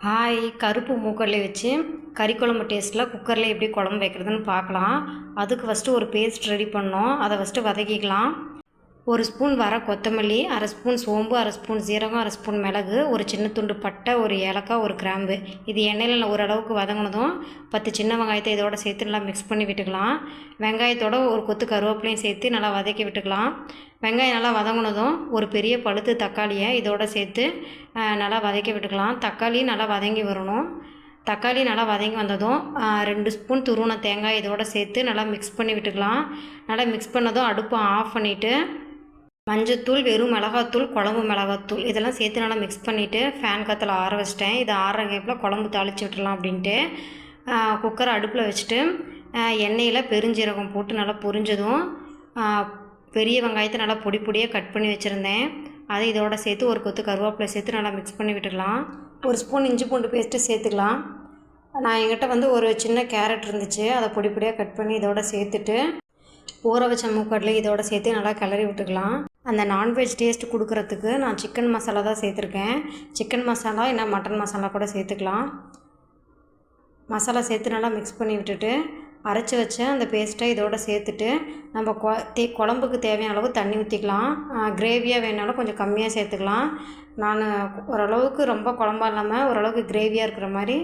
Hi, கருப்பு மூக்கடலை வச்சு கறி குழம்பு டேஸ்ட்டில் குக்கரில் எப்படி குழம்பு வைக்கிறதுன்னு பார்க்கலாம். அதுக்கு ஃபஸ்ட்டு ஒரு பேஸ்ட் ரெடி பண்ணோம். அதை ஃபஸ்ட்டு வதக்கிக்கலாம். ஒரு ஸ்பூன் வர கொத்தமல்லி, அரை ஸ்பூன் சோம்பு, அரை ஸ்பூன் சீரகம், அரை ஸ்பூன் மிளகு, ஒரு சின்ன துண்டு பட்டை, ஒரு ஏலக்காய், ஒரு கிராம்பு. இது எண்ணெயில் ஓரளவுக்கு வதங்கினதும் 10 சின்ன வெங்காயத்தை இதோட சேர்த்து நல்லா மிக்ஸ் பண்ணி விட்டுக்கலாம். வெங்காயத்தோட ஒரு கொத்து கருவேப்பிலையும் சேர்த்து நல்லா வதக்கி விட்டுக்கலாம். வெங்காயம் நல்லா வதங்கினதும் ஒரு பெரிய பழுத்து தக்காளியை இதோட சேர்த்து நல்லா வதக்கி விட்டுக்கலாம். தக்காளி நல்லா வதங்கி வரணும். தக்காளி நல்லா வதங்கி வந்ததும் 2 ஸ்பூன் துருவின தேங்காய் இதோட சேர்த்து நல்லா மிக்ஸ் பண்ணி விட்டுக்கலாம். நல்லா மிக்ஸ் பண்ணதும் அடுப்பை ஆஃப் பண்ணிவிட்டு மஞ்சத்தூள், வெறும் மிளகாத்தூள், குழம்பு மிளகாத்தூள் இதெல்லாம் சேர்த்து நல்லா மிக்ஸ் பண்ணிவிட்டு ஃபேன் காற்றுல ஆற வச்சிட்டேன். இதை ஆறுற கேப்பில் குழம்பு தாளித்து விட்டுடலாம் அப்படின்ட்டு குக்கரை அடுப்பில் வச்சுட்டு எண்ணெயில் பெருஞ்சீரகம் போட்டு நல்லா பொரிஞ்சதும் பெரிய வெங்காயத்தை நல்லா பொடி பொடியாக கட் பண்ணி வச்சுருந்தேன். அதை இதோட சேர்த்து ஒரு கொத்து கருவேப்பிலை சேர்த்து நல்லா மிக்ஸ் பண்ணி விட்டுக்கலாம். ஒரு ஸ்பூன் இஞ்சி பூண்டு பேஸ்ட்டு சேர்த்துக்கலாம். நான் என்கிட்ட ஒரு சின்ன கேரட் இருந்துச்சு, அதை பொடி பொடியாக கட் பண்ணி இதோட சேர்த்துட்டு ஊற வச்ச மூக்கடலை இதோட சேர்த்து நல்லா கிளறி விட்டுக்கலாம். அந்த நான்வெஜ் டேஸ்ட் கொடுக்குறதுக்கு நான் சிக்கன் மசாலா தான் சேர்த்துருக்கேன். சிக்கன் மசாலா இல்லை மட்டன் மசாலா கூட சேர்த்துக்கலாம். மசாலா சேர்த்து நல்லா மிக்ஸ் பண்ணி விட்டுட்டு அரைச்சி வச்ச அந்த பேஸ்ட்டை இதோட சேர்த்துட்டு நம்ம குழம்புக்கு தேவையான அளவு தண்ணி ஊற்றிக்கலாம். கிரேவியாக வேணாலும் கொஞ்சம் கம்மியாக சேர்த்துக்கலாம். நான் ஓரளவுக்கு ரொம்ப குழம்பா இல்லாமல் ஓரளவுக்கு கிரேவியாக இருக்கிற மாதிரி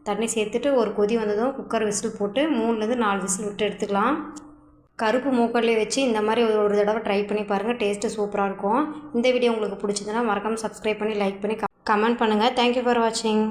தண்ணி சேர்த்துட்டு ஒரு கொதி வந்ததும் குக்கர் விசில் போட்டு 3லேருந்து 4 விசில் விட்டு எடுத்துக்கலாம். கருப்பு மூக்கடலையை வச்சு இந்த மாதிரி ஒரு தடவை ட்ரை பண்ணி பாருங்கள். டேஸ்ட்டு சூப்பராக இருக்கும். இந்த வீடியோ உங்களுக்கு பிடிச்சதுன்னா மறக்காமல் சப்ஸ்கிரைப் பண்ணி லைக் பண்ணி கமெண்ட் பண்ணுங்கள். தேங்க்யூ ஃபார் வாட்சிங்.